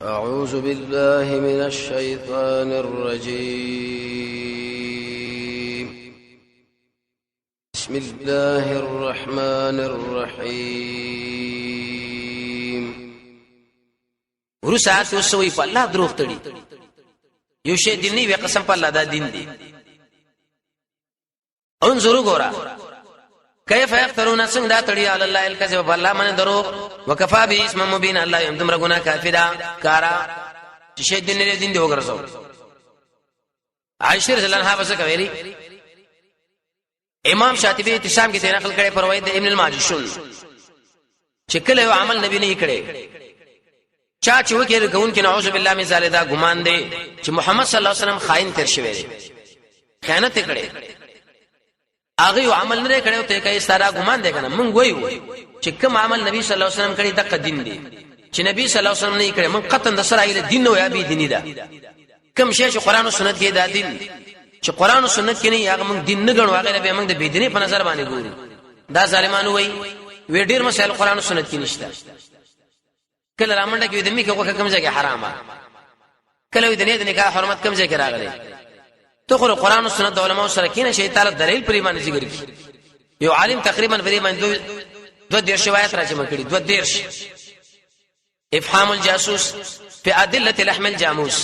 أعوذ بالله من الشيطان الرجيم بسم الله الرحمن الرحيم ورسات وسوي په الله دروغ تړي یو شی دین نه وي قسم په الله دا دین دی انظروا غورا كيف يفترون څنګه دا تړي علی الله الکذب الله من دروغ وکفا به اسم مبین الله یم تمره ګنا کافرا کارا چې شی دین نه دین دی وګرځو عائشہ رضی الله عنها بس کوي امام شاطبی اتشام کې نقل کړي پروید ابن الماجشون چې کله عمل نبی نه کړي چا چې وکړي ګون کې نعوذ بالله من ذلک دا ګمان دی چې محمد صلی الله علیه وسلم خائن تر شوی دی خیانت کړي هغه عمل نه کړي ته کوي سارا ګمان دی کنه مونږ وایو چې کوم عمل نبی صلی الله علیه وسلم کړي د دین دی چې نبی صلی الله علیه وسلم نه کړي مونږ قطن د سره دین نو یا بي دیني ده کوم شی چې قران او سنت کې دا دین چې قران او سنت کې نه هغه مونږ دین نه غنو هغه به مونږ د بي دیني په نظر باندې ګورو دا ظالمانو وایي وی ډیر مسائل قران او سنت کې نشته کله رامنډه کې د می کې کوم ځای کې حرامه کله د نه د نکاح حرمت کوم ځای کې راغلي تو خو قران او سنت علماء سره کې نه شي تعالی دلیل پر ایمان ذکر کی یو عالم تقریبا پر ایمان دو دیر روایت راځم کړي دو دیر افهام الجاسوس په ادله لحم الجاموس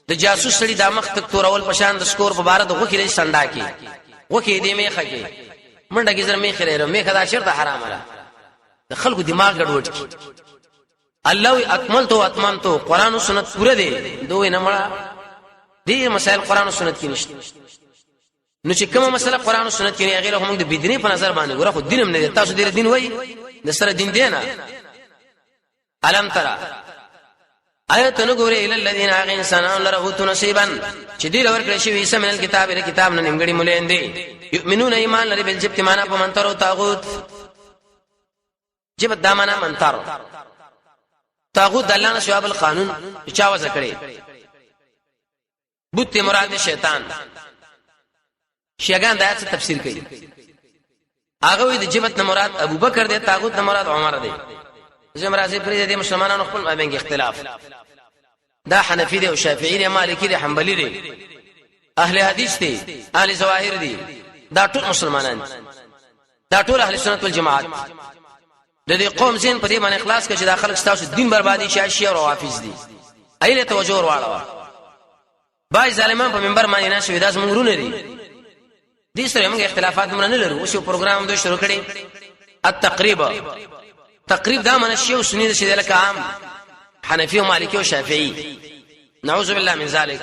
د جاسوس سړي د مخ تک تورول پشان د سکور په بار د غوخي لري سنډا کی غوخي دې میخه کی منډه کې زر میخه لري میخه دا شرط حرام را د خلکو دماغ ګډوډ کی الله اکملت و اتممت قران او سنت پوره دي دوی نه مړه دې مسائل قران او سنت کې نشته نو چې کومه مسله قران او سنت کې نه غیر هم د بدني په نظر باندې ګوره خو دین هم نه تاسو دې دین وای د سره دین دی نه الم ترى آیت نو ګوره ال الذين انسانان لرغوت نصيبا چې دې لور کړی شي وسم من الكتاب له کتاب نه نیمګړي مولین دي یؤمنون ایمان لري بل جبت معنا په منتر او طاغوت جبت دامنا منتر طاغوت دلانه شواب القانون چا وځ کړي بوت مراد شیطان شیغان د آیت تفسیر کوي هغه د جبت نه مراد ابو بکر دی طاغوت نه مراد عمر دی زمرازی پرې د مسلمانانو خپل مابین اختلاف دا حنفی دی او شافعی دی مالکی دی حنبلی دی اهل حدیث دی اهل ظواهر دی دا ټول مسلمانان دا ټول اهل سنت والجماعت د دې قوم زین په دې باندې اخلاص کړي چې داخل ستاسو دین بربادي شي شي او روافض دي ایله توجه ورواړه بای ظالمان په منبر باندې نه شوی داس مونږ رونه دي دې سره موږ اختلافات مونږ نه لرو اوس پروګرام دوی شروع کړي تقریب دا من شی او سنی شي لکه عام حنفی او مالکی او شافعی نعوذ بالله من ذلک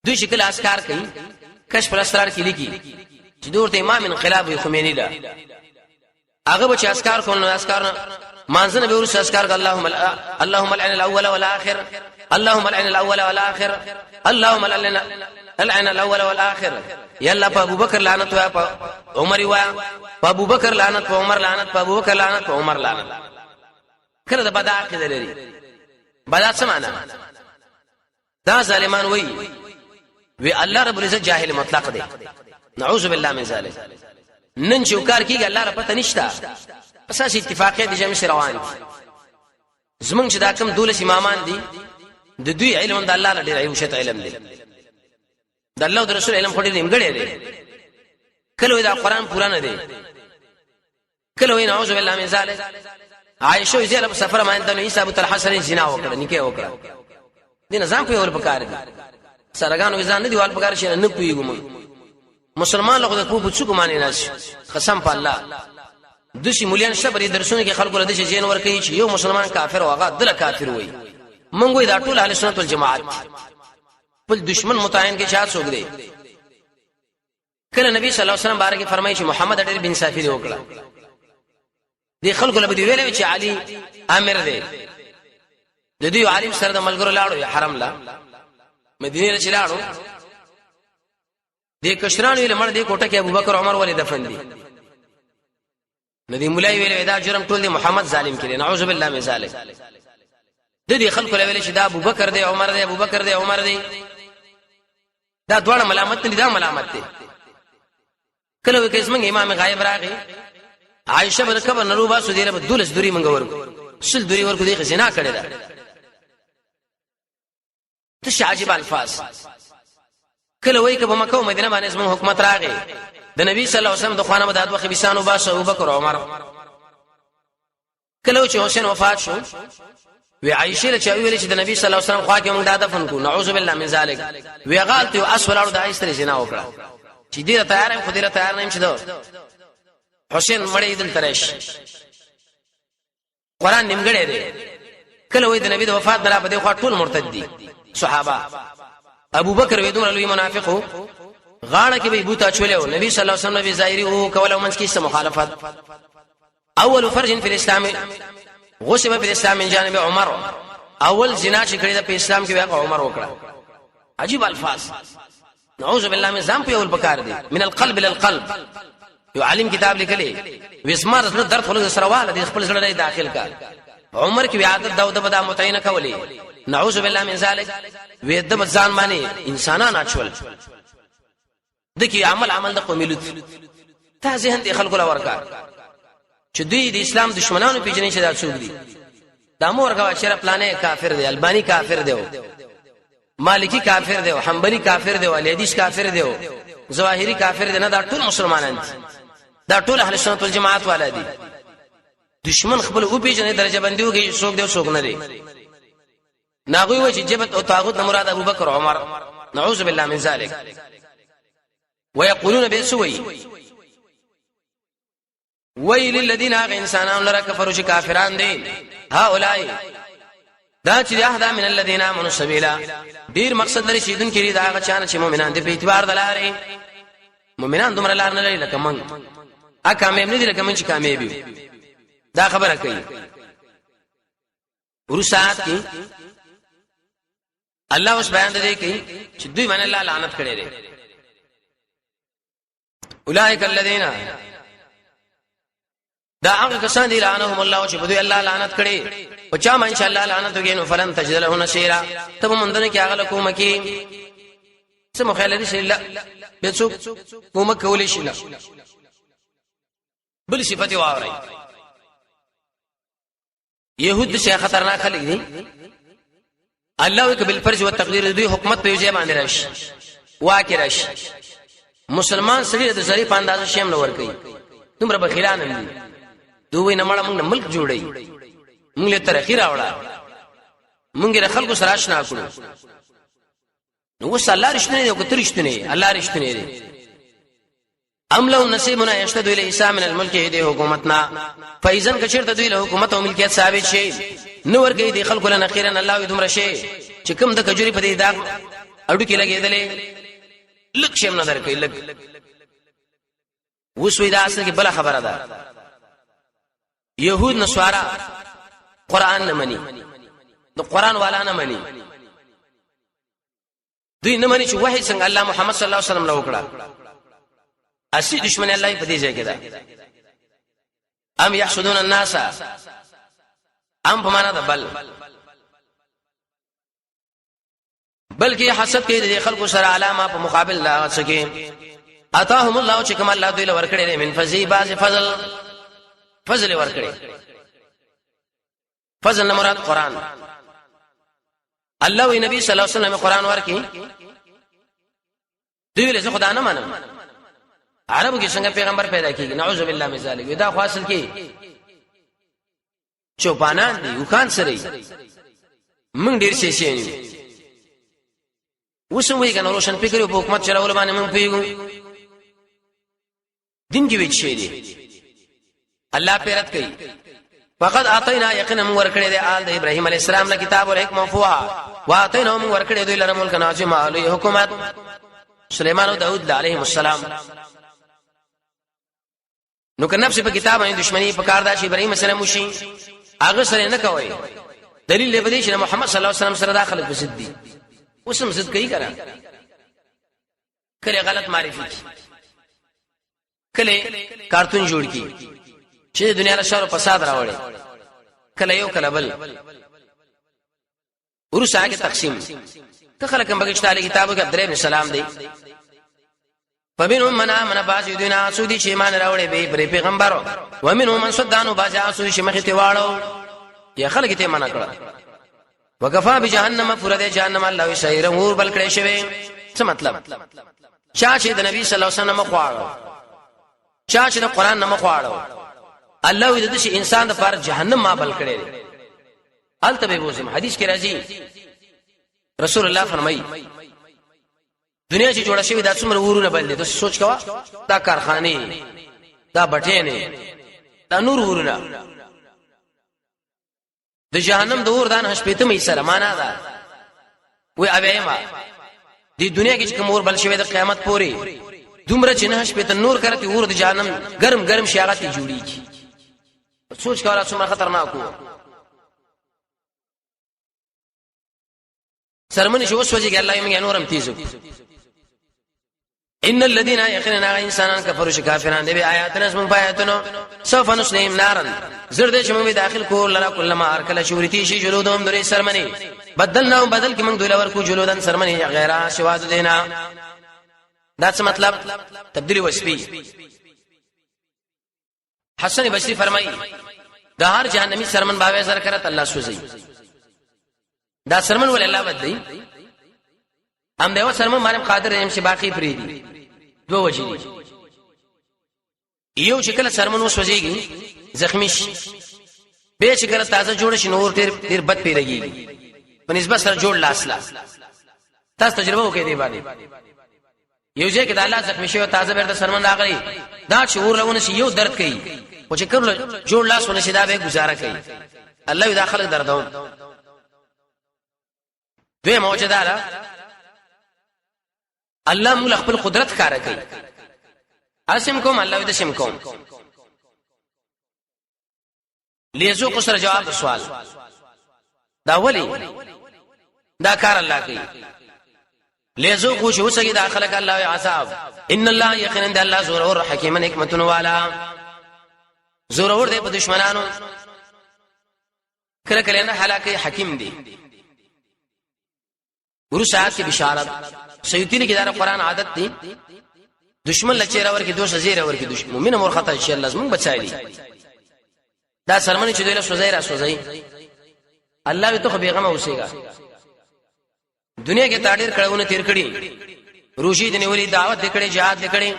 دوی شکل اسکار کوي کشف الاسرار کې لیکي چې دورته امام انقلاب خمینی لا هغه به چې اسکار کول نو اسکار مانځنه به ورس اسکار اللهم العن الاول والاخر اللهم العن الاول والاخر اللهم العن الاول والاخر يلا ابو بکر لعنت و عمر و ابو بکر لعنت و عمر لعنت و ابو بکر لعنت و عمر لعنت کله دا بدا عقیده لري بدا سمانا دا ظالمان وی الله رب العزت جاهل مطلق دی نعوذ بالله من ذلك نن چوکار کیږي الله رب پته نشتا اساس اتفاقیت جمع روان زمونږ چې دا کوم دولس امامان دي د دوی علم د الله لري ایو شت علم دی د الله او د رسول علم خوري نیمګړی دی کله دا قران پورا نه دی کله وی نعوذ بالله من ذلک عائشہ زیره په سفر باندې د عیسی ابو طلحه سره زنا وکړه نکاح وکړه دین ځان په اور پکار دي سرګانو ځان نه دیوال پکار شي نه پویګم مسلمان لغه په پوڅو کومانی ناش قسم په الله دشي مليان شبري درسونه کې خلکو لدې جین ور کوي چې یو مسلمان کافر او هغه دل کافر وي مونږ وی دا ټول اهل سنت والجماعت بل دشمن متعین کې شاد سوګ دی کله نبی صلی الله علیه وسلم بارے کې فرمایي چې محمد ډېر بن صافی دی وکړه دي خلکو لبدي ویلې چې علي امر دی د دې عالم سره د ملګرو لاړو حرم لا مدینه له لاړو دې کشران ویل مړ دې کوټه کې ابوبکر عمر ولې دفن دي ندی مولای ویل دا جرم ټول دی محمد ظالم کړي نعوذ بالله من ذلک د دې خلکو ویل چې دا ابوبکر دی عمر دی ابوبکر دی عمر دی دا دواړه ملامت دي دا ملامت دي کله وکړ اسمن امام غایب راغی عائشہ بن کبر نروبا سودیره په دولس دوری منګور سل دوری ورکو دی زنا کړی دا ته عجیب الفاظ کله وای کبه مکه او مدینه باندې زمو حکومت راغی د نبی صلی الله علیه وسلم د خوانه مدد وخت بيسانو باشه ابو بکر عمر کله چې حسین وفات شو وی عائشه له چا ویل چې د نبی صلی الله علیه وسلم خوا کې موږ د دفن کو نعوذ بالله من ذلک وی غلط او اسولار د عائشه زنا وکړه چې دې تیار خو دې تیار نه يم چې دو حسین مړې دل ترش قران نیمګړې دی کله وی د نبی د وفات نه په دې خوا ټول مرتد دي صحابه ابو بکر وی دومره لوی منافق غاړه کې به بوتا چولیو نبی صلی الله علیه وسلم به ظاهری او کوله منځ کې سم مخالفت اول فرج فی الاسلام غصب فی الاسلام من جانب عمر اول زنا چې کړی د په اسلام کې واقع عمر وکړه عجیب الفاظ نعوذ بالله من ذنب اول بکار دي من القلب للقلب یو عالم کتاب لیکلی وسمار سره درد خلک سره واله د خپل سره داخل کا عمر کې عادت داود بدا متعین کولی نعوذ بالله من ذلک وې د ځان باندې انسانان اچول دکی عمل د قومیلوت ته ذهن دي خلکو لا ورکا چې دوی د اسلام دشمنانو پیژنې چې دا څوک دي دا مور کا شر پلانې کافر دی البانی کافر دی مالکی کافر دی حنبلی کافر دی علی حدیث کافر دی ظواهری کافر دی نه دا ټول مسلمانان دي دا ټول اهل سنت والجماعت والا دي دشمن خپل او پیژنې درجه بندي وږي څوک دی څوک نه دی ناغوی وجه جبت او طاغوت مراد ابو بکر عمر نعوذ بالله من ذلك ويقولون بسوي ويل للذين انسانان لرا كفروا كافرون دي هؤلاء دا چې احدا من الذين امنوا سبيلا ډیر مقصد لري چې دن کې دا هغه چانه چې مؤمنان دي په اعتبار دلاره مؤمنان دومره لار نه لري لکه من کامیاب نه دي لکه من چې کامیاب وي دا خبره کوي ورسات کې الله اوس بیان دی کوي چې دوی باندې الله لعنت کړي دي اولئک الذین دا هغه کسان دي لعنهم الله چې دوی الله لعنت کړي او چا ما ان شاء الله لعنت وګینو فلن تجد له نصيرا ته مندنه کې هغه کومه کې څه مخالفه شي لا به څوک کومه کولې شي لا بل صفته واوري يهود څخه خطرناک خلک دي الله وکبل فرج او تقدیر دوی حکومت په یوځای باندې راشي واکه راشي مسلمان سړي د ظریف انداز شیم نور کوي دومره بخیلان دي دوی نه مړه موږ ملک جوړي موږ له ترخی راوړه موږ له خلکو سره آشنا کړو نو وس الله رښتینی دی او کتر رښتینی الله رښتینی دی ام لو نصیبنا یشتد الی عیسی من الملک دی حکومتنا فایزن کچرته دوی له حکومت او ملکیت ثابت شي نو ورګي دی خلکو له اخیرا الله دومره شي چې کوم د کجوري په دې داغ اډو کې لګیدلې لک شم نه درکې لک وسوي دا اصل کې بل خبره ده يهود نصارا قران نه مني د قران والا نه مني دوی نه مني چې وحي څنګه الله محمد صلی الله علیه وسلم له وکړه اسی دشمن الله په دې ځای کې ده ام يحسدون الناس ام په معنا ده بلکې حسد کې د خلکو سره علامه په مقابل لا سکے اتاهم الله چې کوم الله دوی له ورکړي من فضل باز فضل ورکړي فضل مراد قران الله او نبی صلی الله علیه وسلم قران ورکړي دوی له خدا نه منم عربو کې څنګه پیغمبر پیدا کیږي نعوذ بالله من ذلک دا خاصل کې چوپانان دي وکان سره موږ ډیر شي شي وسوي کنه روشن فکر او حکومت چلول باندې موږ پیګو دین کې وچ شي دي الله پیرت کوي فقط اعطینا یقینا من ورکړې د آل د ابراهیم علی السلام له کتاب او حکمت فوا واعطینا من ورکړې دوی لره ملک ناظم علی حکومت سليمان او داوود علیهم السلام نو کنه په کتاب باندې دښمنی په کار دا چې ابراهیم السلام وشي هغه سره نه کوي دلیل دی بدی چې محمد صلی الله علیه وسلم سره داخله بسد دي اوسم زد کوي کرا کله غلط معرفي کله کارتون جوړ کی چې دنیا له شر او فساد راوړي کله یو کله بل ورسره کې تقسیم ته خلک هم بغشتاله کتابو کې درې سلام دی فمنهم من آمن بعض دينا سودي چې ایمان راوړي به پر پیغمبرو ومنهم من صدانو بعض سودي چې مخې ته واړو یا خلک ته معنا کړه وکفا بجهنم فرده جهنم الله سیرا ور بل کړي شوی څه مطلب چا چې د نبی صلی الله علیه وسلم خواړو چا چې د قران نه خواړو الله دې شي انسان د پر جهنم ما بل کړي التبه وزم حدیث کې راځي رسول الله فرمایي دنیا چې جوړه شوی دا څومره ورونه بل دي ته سوچ کوا دا کارخانه دا بټینه دا نور ورونه د جهنم د اور دان هشپېته مې سره معنا ده وې ابېما د دنیا کې کوم اور بل شوی د قیامت پورې دومره چې نه هشپېته نور کرته اور د جهنم ګرم ګرم شیاغت جوړیږي سوچ کوا څومره خطرناک وو سرمن شو وسوځي الله یې نورم تیزو ان الذين يخرنا انسانان كفروا شکافران دې آیاتنا اسم پایاتونو سوف نسلهم نارا زرد چې موږ داخل کول لرا کلمہ ارکل شورتی شي جلودهم درې سرمنی بدلناهم بدل کې موږ دوی لور کو جلودن سرمنی غیره شواد دینا دا څه مطلب تبدیل وصفی حسن بصری فرمایي د هر جهنمی سرمن باوي زر کرت الله سوزي دا سرمن ول الله بدلی هم دیو سرمن باندې قادر ایم چې باقی پری دي دو وجې یو چې کله سرمن وسوځيږي زخمی شي به چې کله تازه جوړ شي نور ډیر بد پیږي په نسبت سره جوړ لاسلا تاسو تجربه وکړئ دی باندې یو ځکه د الله زخمی شي او تازه بیرته سرمن راغلی دا شعور لونه شي یو درد کوي او چې کله جوړ لاس ونه شي دا به گزاره کوي الله داخله دردوم دوی موجوده الله موږ خپل قدرت کار کوي اسم کوم الله دې سم کوم لیزو کو سره جواب سوال دا ولی دا کار الله کوي لیزو کو شو سګي داخله الله عذاب ان الله یقینا الله زور او حکیم حکمت والا زور اور دې په دشمنانو کله کله نه هلاکه حکیم دی ګورو سات کی بشارت سیوطی کی دا قرآن عادت دی دشمن لچیرا ور کی دوست زیرا ور کی دشمن مومن مور خطا ان شاء الله زمون بچایلی دا سرمنی چې دوی له سوزای را سوزای الله به تو خو بیغمه اوسېګا دنیا کې تاډیر کړهونه تیر کړي روشي دې ولي دعوت دې کړي jihad دې کړي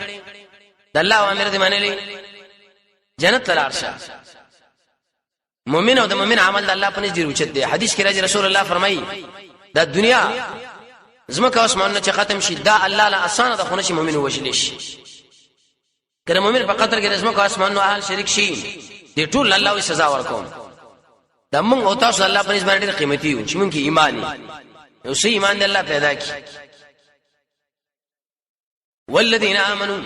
د الله اوامر دې منلې جنت تلارشه مؤمن او د مؤمن عمل د الله په نس دی روچت دی حدیث کې راځي رسول الله فرمایي دا دنیا زمکه اسمانونه چې ختم شي دا الله له اسانه د خونه شي مؤمن وجلی شي کله مؤمن په قدر کې زمکه اسمانونه اهل شریک شي دې ټول الله وي سزا ورکوم دا موږ او تاسو الله په نسبت ډېر قیمتي یو چې موږ کې ایمانی یو سي ایمان د الله پیدا کی والذین آمنوا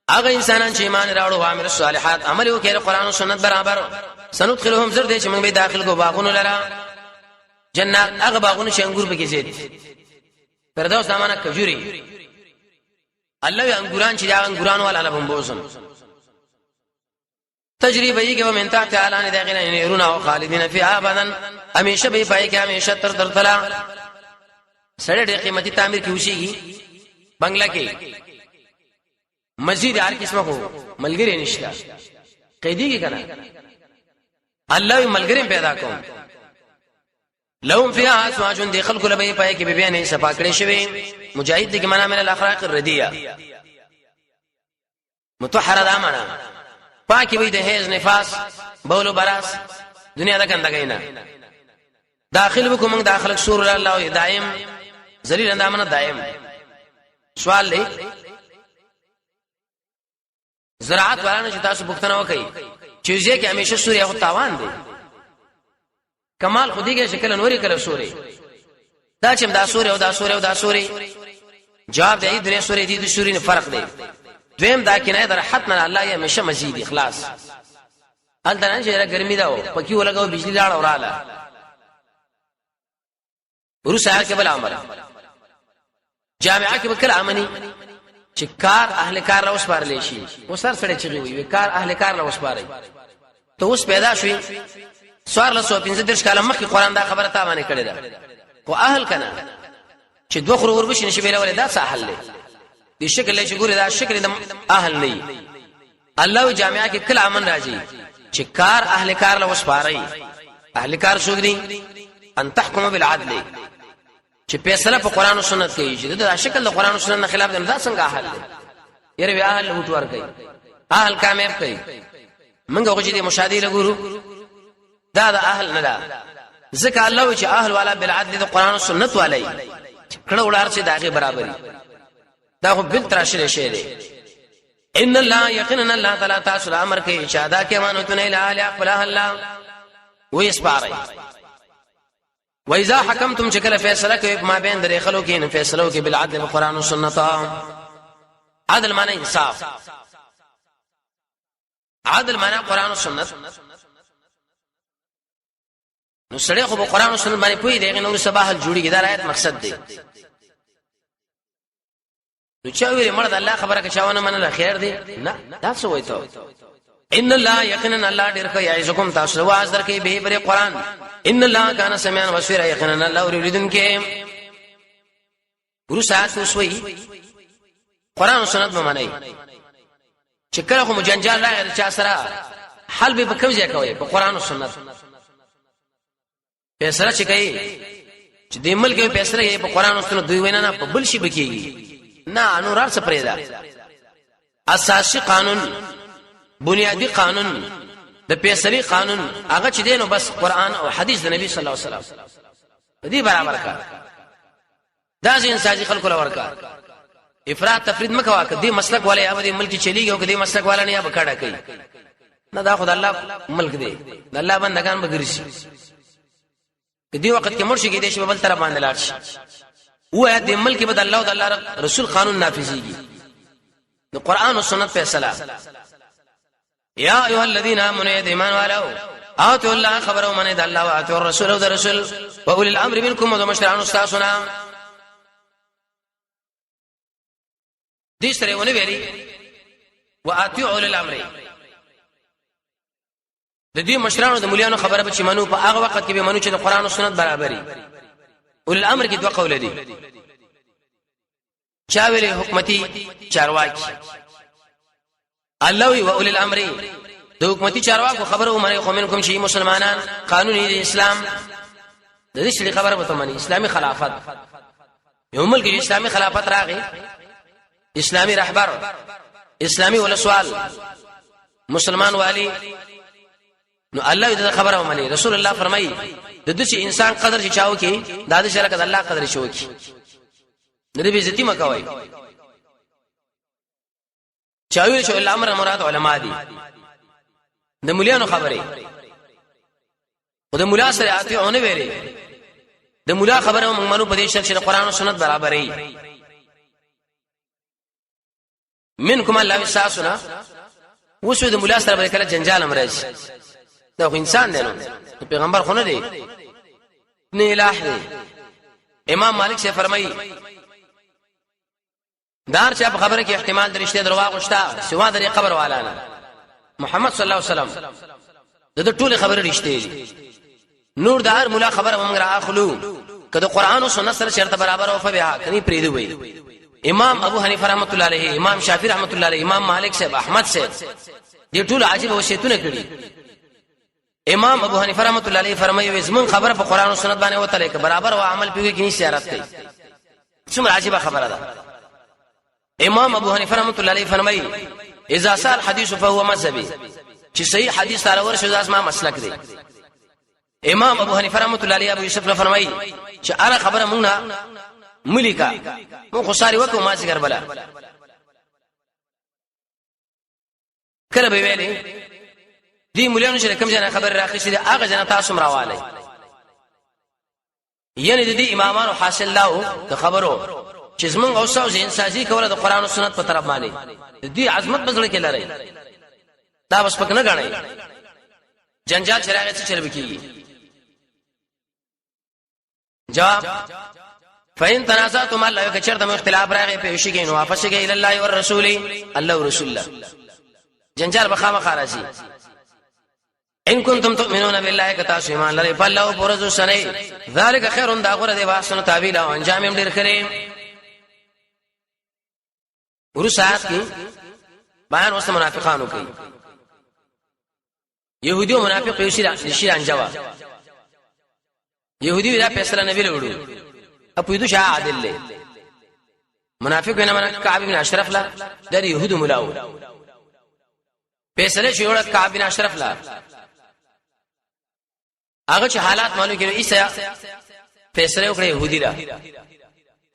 هغه انسانان چې ایمان راوړو او عمل صالحات عمل وکړي قرآن او سنت برابر سندخلهم زر دې چې موږ به داخل کو باغونو لرا جنات هغه باغونه چې انګور پکې زیات فردوس نامه کجوري الله یې انګوران چې دا انګوران والا لبم بوزم تجربه یې کې ومن تحت اعلان داخله يرون او خالدین فی ابدا همیشه به پای کې همیشه تر تلا سړی ډېر قیمتي تعمیر کې وشيږي بنگلا کې مسجد هر قسمه کو ملګری نشته قیدی کې کنه الله یې ملګری پیدا کوم لهم فيها ازواج دي خلق لبي پای کې به نه صفا کړي شوی مجاهد دې معنا من الاخلاق الرديه متطهره ده معنا پاکي وي د هیز نفاس بولو براس دنیا دا ګندګي نه داخل وکوم داخل سور الله دائم ذلیل اندامنه دائم سوال دی زراعت ورانه چې تاسو پوښتنه وکړي چې ځکه همیشه سوري او تاوان دی کمال خودی کې شکل نوري کړو سوري دا چې دا سوري او دا سوري او دا سوري جواب دی درې سوري دي د سوري نه فرق دی دویم دا کنه در حتما الله یې همیشه مزید اخلاص الته نه چې ګرمي دا و پکې ولګاو بجلی لاړ اوراله ورسره کې بل امر جامعه کې وکړه امني چې کار اهل کار له وسپارل شي وسر سره چغي وي کار اهل کار له وسپاري ته اوس پیدا شوي سوار له 115 کاله مخکې قران دا خبره تا باندې کړې ده او اهل کنه چې دوه خور وربش نشي ویل ولې دا ساحل دی دې شکل چې ګوره دا شکل د اهل نه الله جامعه کې کله امن راځي چې کار اهل کار له وسپاري اهل کار څوک دي ان تحكم بالعدل چې فیصله په قران او سنت کوي چې دا شکل د قران او سنت نه خلاف دی دا څنګه اهل دی یره به اهل وټور کوي اهل کامیاب کوي منګه غوږی دي مشاهده لګورو دا د اهل نه ده ځکه الله چې اهل والا بالعدل د قران او سنت والي کړه ولار چې داغه برابرۍ دا خو بل تراشل شي دی ان الله یقینا الله تعالی تاسو امر کوي چې ادا کې امانتونه اله اخلا الله ويسباري واذا حكمتم شكل فیصله کوي ما بین درې خلکو کې فیصلو کې بالعدل بالقران او سنت عدل معنی انصاف عدل معنی قران او سنت نو سړی خو په قران او سنت باندې پوي دی نو صباح جوړیږي دا آیت مقصد دی نو چا ویل مرد الله خبره کښاونه منله خیر دی نه دا څه وایي ته ان الله یقینا الله ډیر کوي یعزکم تاسو واز درکې به بر قران ان الله کان سميعا بصيرا یقینا الله اوریدن کې ورسات وسوي قران او سنت به معنی چې کله خو مجنجال راغی چا سره حل به کوم ځای کوي په قران او سنت فیصله چې کوي چې د ملک فیصله یې په قران او سنت دوی وینا نه په بل شي بکیږي نه انور څه پرېدا اساسي قانون بنیادی قانون د فیصله قانون هغه چې دینو بس قران او حدیث د نبی صلی الله علیه وسلم دې برابر کا دا ځین ساجي خلکو لور کا افراط تفرید مکوا کدي مسلک والے یا د ملک چلیږي او کدي مسلک والا نه یا بکړه کوي نه دا خدای الله ملک دی د الله بندگان بغرسي کدي وخت کې مرشي کې دې شی بل طرف باندې لاړ شي و دې ملک بد الله او د الله رسول قانون نافذيږي د قران او سنت فیصله یا ایها الذین آمنوا ایمان والو آتوا الله خبروا من الله وآتوا الرسول والرسول واولي الامر منكم ومشرعون استاسنا دې سره ونه ویلي وآتوا اولي الامر د دې مشرانو د مليانو خبره به چې منو په هغه وخت کې به منو چې د قران او سنت برابرۍ اولي الامر کې دوه قول دي چا ویلي حکومتي چارواکي الله وی واولي الامر د حکومتي چارواکو خبره ومنه خو منکم شي مسلمانان قانوني د اسلام د دې شری خبره وته مني اسلامي خلافت یو ملک اسلامي خلافت راغی اسلامي رهبر اسلامي ولسوال مسلمان والی نو الله دې خبره ومني رسول الله فرمایي د دې انسان قدر چې چاو کې د دې شرک د الله قدر شو کې د دې عزت مکوي چاوي شو الامر مراد علما دي د مليانو خبره او د مولا سره اتهونه ویلي د مولا خبره موږ منو په دې شرط چې قرآن او سنت برابرې منکم الله وساسنا وشو د مولا سره به کله جنجال امرز دا خو انسان دی نو پیغمبر خو نه دی نه الہ دی امام مالک سے فرمایي دار چې په خبره کې احتمال درشته درواغ وشتا سوا درې قبر والا نه محمد صلی الله علیه وسلم د ټوله خبره رښتې دي نور دار مولا خبره موږ را اخلو کله قران او سنت سره شرط برابر او فبها کني پریدي وي امام ابو حنیفه رحمۃ اللہ علیہ امام شافعی رحمۃ اللہ علیہ امام مالک صاحب احمد صاحب دې ټول عجیب وشیتونه کړی امام ابو حنیفه رحمۃ اللہ علیہ فرمایي زمون خبره په قران او سنت باندې وته لیک برابر او عمل پیږي کې اشارت کوي څومره عجیب خبره ده امام ابو حنیفه رحمۃ اللہ علیہ فرمایي اذا صار حدیث فهو مذهبي چې صحیح حدیث تعالی ورشي ځاس ما مسلک دی امام ابو حنیفه رحمۃ اللہ علیہ ابو یوسف فرمایي چې اره خبره مونږ ملika مو خساري وکړو ما ذکر بلا کله به ویلي دی مليانو چې کوم ځای خبر راخښې دي هغه جنا تاسو مراواله یعنی د دې امامانو حاصل لاو د خبرو چې زمونږ اوسو ځین سازي کوله د قران او سنت په طرف باندې د دې عظمت بزړه کې لري دا بس پک نه غاڼي جنجال چرایږي چې چل بکیږي جواب فین تنازعتم الله کچرته مو اختلاف راغی په شي کې نو واپس کې ال الله او رسول الله او رسول الله جنجال بخامه خارجي ان کنتم تؤمنون بالله کتاسو ایمان لري فالله برزو سنه ذالک خیر دا غره دی واسنه تعبیل او انجام هم ډیر کړي ورسات کی بیان وسه منافقانو کوي يهودي او منافق یو شي انجوا يهودي دا فیصله نبی وروړو اپو دو شاه عادل له منافق نه من کعب بن اشرف لا د يهود ملاو فیصله شوړه کعب بن اشرف لا هغه چې حالات معلوم کړي عیسی فیصله وکړه يهودي لا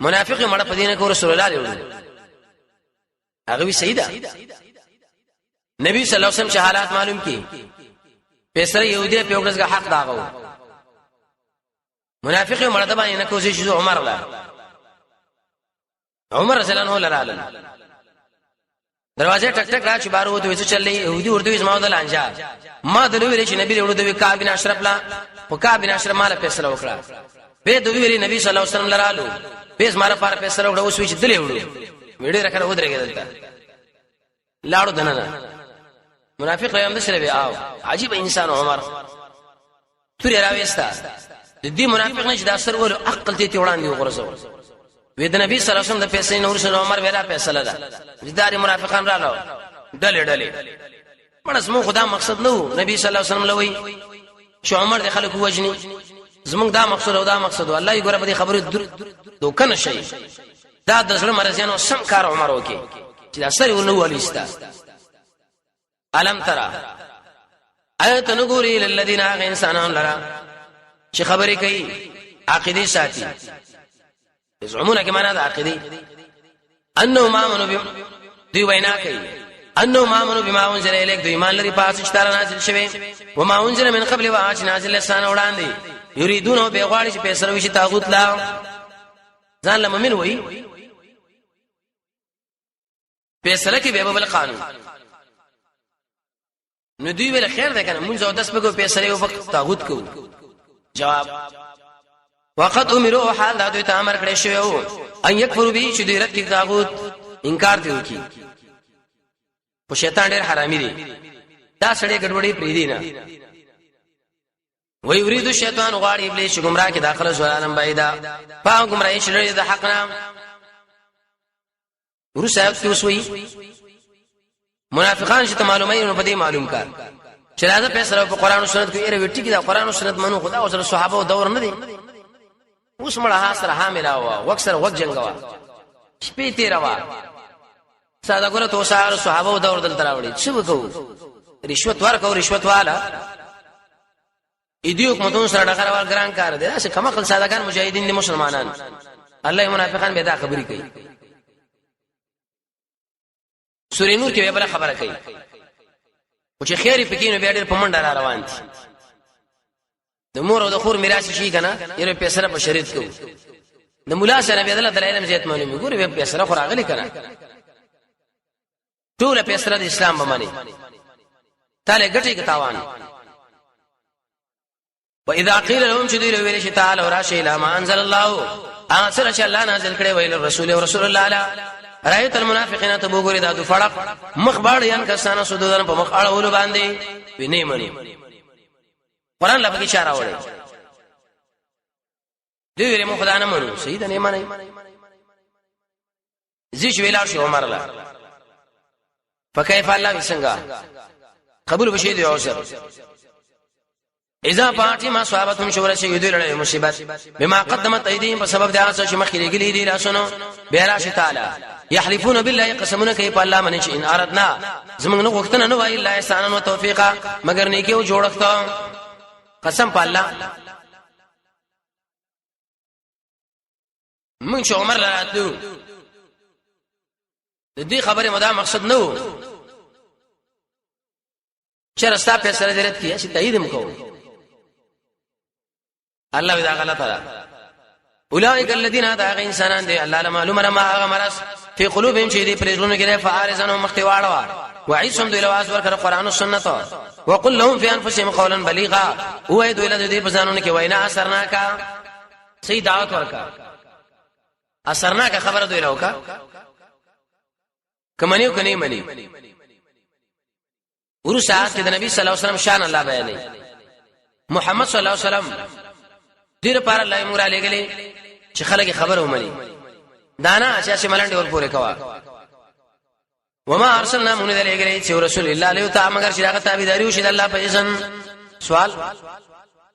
منافق مړه پدینه کو رسول الله له هغه وی سیدا نبی صلی الله علیه وسلم چې حالات معلوم کړي فیصله يهودي په وګړه حق داغو منافق مړه د باندې نه کوشش شو عمر لا عمر رضی الله عنه لرال دروازه ټک ټک را چې بار وته وڅ چلې يهودي ورته زما د لانجا ما د ویل چې نبی له ورته کعب بن اشرف لا په کعب بن اشرف مال فیصله وکړه به د ویل نبی صلی الله علیه وسلم لرالو به زما لپاره فیصله وکړه اوس وی چې دلې وړو ویډه راکړه ودرېږي دلته لاړو دننه منافق یې هم د شربي او عجیب انسان عمر توري راويستا د دې منافق نه چې د اثر ور عقل ته وړاندې وغورځو وې د نبی صلی الله علیه وسلم د پیسې نور سره عمر ویلا فیصله ده زیداري منافقان رااله ډلې مړ اسمو خدا مقصد نو نبی صلی الله علیه وسلم لوي چې عمر د خلکو وجني زمونږ دا مقصد او دا مقصد الله یې ګوره په دې خبره دوکه نشي دا د زړه مرزيانو سم کار عمر وکي چې اثر ورنه وليستا علم ترى ايت نغوري للذين انسانون لرا چې خبرې کوي عقيدي ساتي زعمونه کې معنا د عقيدي انه ما منو دی وینا کوي انه ما منو بما انزل اليك دی ایمان لري پاس اشتار نازل شوی و ما انزل من قبل واچ نازل لسان وړاندې یریدون به غواړي چې پیسره وشي طاغوت لا ځان له مؤمن وای پیسره کې به بل قانون نو دوی ول خیر ده کنه مونږ او داس په پیسره او طاغوت کو جواب وقت امروا حال دا دوی ته امر کړی شوی او ان یکفروا به چې دوی رد کړي طاغوت انکار دی وکي په شیطان ډېر حرامي دی دا سړی ګډوډي پری دی نه وی یرید الشیطان غواړي ابلیس گمراه کې داخله زوالم بایدا په گمراهی شړې د حق نام ورسایت کې وسوي منافقان چې معلومه په دې معلوم کار چې راځه پیسره په قران او سنت کې ایره وټی کې دا قران او سنت منو خدا او صحابه او دور نه دي اوس مړه حاصل حامل او وکسر وق جنگوا شپې تیروا ساده ګره تو سار صحابه او دور دل تراوړي څه وکاو رشوت ورکاو رشوت والا ایدیو کومتون سره ډغره ور ګران کار دي چې کما خل سادهګان مجاهدین دي مسلمانان الله منافقان به دا خبري کوي سورې نور کې به بل خبره کوي او چې خیری پکې نو بیا ډېر پمنډه را روان دي د مور او د خور میراث شي کنه یره پیسره په شریعت کو د مولا سره به د علم زیات معلومي ګوري به پیسره خو راغلي کنه ټول پیسره د اسلام باندې تاله ګټي کتاوان واذا قيل لهم شدير ویل تعالى وراشي الى ما انزل الله اثر چې الله نازل کړي ویل رسول او رسول الله علیه رايت المنافقين تبوغوري دادو فرق مخبار يان کسانه سودودن په مخ اړول باندې ویني مني قران لپاره اشاره وړي دوی ویل مو خدای نه منو سید نه مني زیش ویلا شو عمر الله فكيف الله څنګه قبول بشي دی اوسر اذا پاټي ما صحابتهم شور شي دوی لړې مصیبت بما قدمت ايديهم بسبب دا څه چې مخکې لګلې دي راسونو بهراش تعالی يحلفون بالله قسمونه کوي په الله باندې چې ان اردنا زمونږ نه وختنه نه وای الله احسان او توفیق مگر نیکی او جوړښت قسم په الله من چې عمر لراتلو د دې خبره مدا مقصد نه و چې راستا په سره درت کیه چې تایید مکو الله اذا غلط را اولئک الذين هدى انسانان دي الله معلومه ما غمرس في قلوبهم شيء دي پرېزونه کې فارزن مختواړوا وعيسهم دوی لواس ورکړه قران او سنت وقل لهم في انفسهم قولا بليغا هو دوی له دې بزانونه کې وینا اثرنا کا صحیح دعوت ورکا اثرنا کا خبر دوی راوکا کمنیو کني منی ورسات کې د نبی صلی الله علیه وسلم شان الله بیانې محمد صلی الله علیه وسلم دیر پر الله موږ را لګلې چې خلک خبر ومني دانا چې ملنډ ور پورې کوا وما ارسلنا من ذل لګلې چې رسول الله علیه تعالی مگر شراغه تابعداري وشي د الله په اذن سوال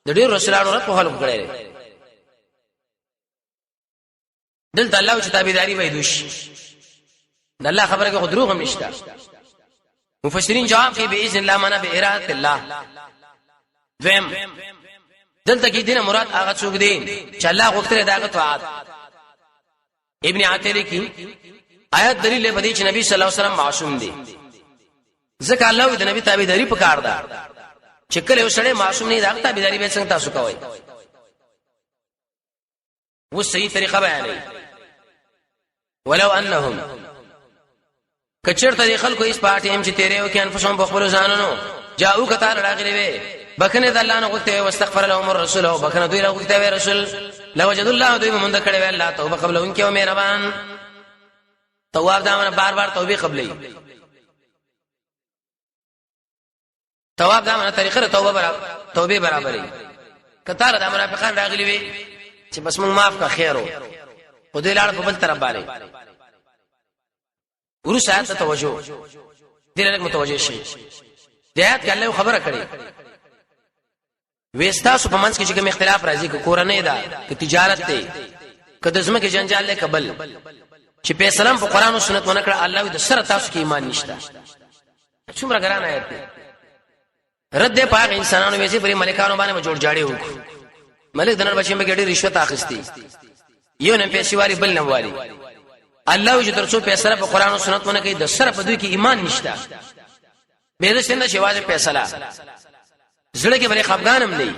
د ډیر رسولانو په خلق کړي دلته الله چې تابعداري وای دوش د الله خبره کې دروغ هم نشته. مفسرین جواب کوي باذن الله معنا به اراده الله. ویم دلته کې دینه مراد هغه څوک دی چې الله غوښتل داغه طاعت. ابن عتیری کی آیات دلیل به دي چې نبی صلی الله علیه وسلم معصوم دی. ځکه الله د نبی تابعداري پکار ده. چې کله وسړی معصوم نه دا تابعداري به څنګه تاسو کوئ؟ و صحیح طریقه بیانوي. ولو انهم کچرته خلکو اس پاټي هم چې تیرې او کې انفسهم بخبل ځانونو جاءو کتار راغلي وي بکنه د الله نه غوښته واستغفر لهم الرسول او بکنه دوی راغوښته وي رسول لوجد الله دوی مونږ کړي وي الله توبه قبل انکه او مهربان. تواب دا بار بار توبه قبلې. تواب دا طریقه توبه برابرې. کتار د منافقان راغلي وي چې بس موږ معاف کا خیرو خو دې لاړ په بل طرف باندې ورس آیات توجه دې له متوجه شي. دې آیات کې الله خبره کړې وستا سو په منځ کې چې کوم اختلاف راځي کو کورنۍ ده ک تجارت ده ک د زمکه جنجال له قبل چې په سلام په قران او سنت ونه کړ الله دې سره تاسو کې ایمان نشته. څومره ګران آیت ده. رد پاک انسانانو ویسي پرې ملکانو باندې جوړ جاړي وکړو. ملک دنر بچیم به ګډي رشوت اخستي یو نه پیسې واري بل نه واري. الله چې ترڅو پیسې په قران او سنت باندې کوي د سره په دوی کې ایمان نشته. به د څنګه شواز پیسې زړه کې بلې خفغانم نه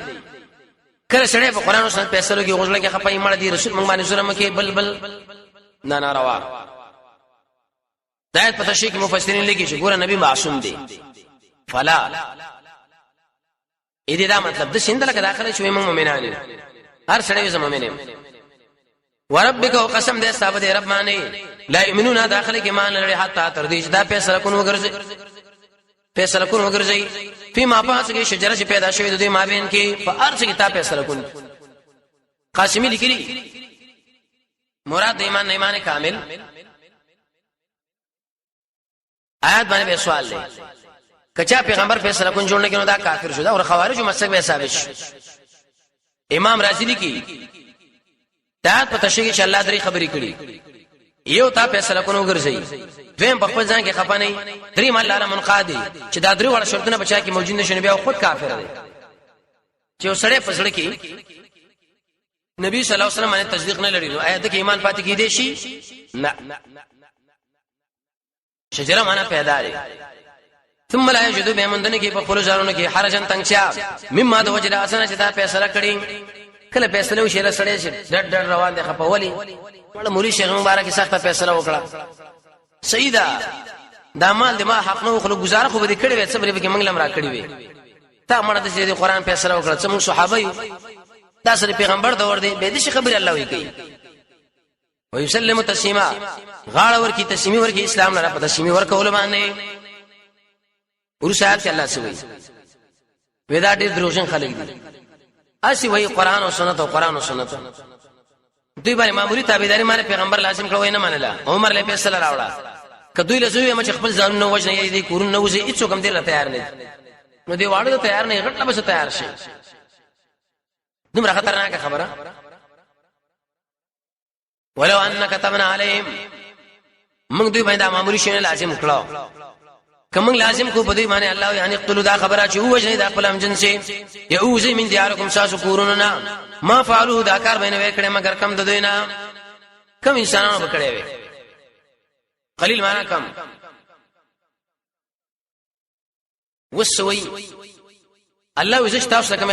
کله سړی په قران او سنت پیسې لګي غوښله کې خپای مړ دي رسول موږ باندې سره مکه بل نه ناروا. دایت پته شي کې مفسرین لیکي چې ګوره نبی معصوم دی فلا اې دې دا مطلب د سیند لکه داخله شوی موږ مؤمنان یو هر سړی زموږ مؤمن وربک قسم دې صاحب دې رب باندې لا یمنون داخله کې مان لري حتا تر دې دا فیصله کوو وګرځي فيما پاس کې شجره چې پیدا شوی د دې مابین کې په ارڅ کې تا فیصله کوو. قاسمی لیکلي مراد ایمان کامل. آیات باندې به سوال دی کچا پیغمبر فیصله کوي جوړنه کې نو دا کافر شو دا او خوارج مسلک به ثابت شو. امام رازی لیکي دا په تشریح چې الله درې خبرې کړي یو تا فیصله کوو ګرځي دویم په خپل ځان کې خپانه دریم الله را منقادي چې دا درې وړ شرطونه بچا کې موجود نشي بیا خود کافر دی. چې وسړی فسړ کې نبی صلی الله علیه وسلم باندې تصدیق نه لري نو آیت کې ایمان پاتې کیدې شي نه. شجره معنا پیدا لري ثم لا یجد بهمندنه کې په خپل ځانونه کې حرجن تنگچا مما د وجه اسنه چې دا فیصله کړي کله فیصله وشي رسړې شي ډډ روان دي خپولي ولا مولوی شیخ مبارک سخته فیصله وکړه سیدا دا مال دما حق نو خلک گزاره خو به کړي وي صبر به کې منګلم را کړي وي تا مړه د دې قران فیصله وکړه چې موږ صحابه یو دا سره پیغمبر دا ور دي به دې خبر الله وی کوي ويسلم تسلیما غاړه ورکی تسلیمي ورکی اسلام نه په تسلیمي ورکول باندې ورسات الله سوي ودا دې دروژن خلک دي اسی وای قران او سنت او قران او سنت دوی باندې معمولی تابعداري مانه پیغمبر لازم کړو نه منله عمر له فیصله راوړه کدوې لزوی مچ خپل ځان نو وجنه دې کورن نو وځي هیڅ کوم دې تیار نه نو دی واړو تیار نه غټه بس تیار شي دومره خطرناک خبره. ولو ان كتبنا عليهم موږ دوی باندې معمولی شی لازم کړو کوم لازم کو په دوی باندې الله یعنی قتل دا خبره چې وجنه دا خپل امجن سي يعوذ من دياركم ساسو کوروننا ما فعلوا دا کار بینه وکړه مگر کم د دوی نه کم انسانانو وکړي وي قلیل معنا کم وسوي الله وزش تاسو کوم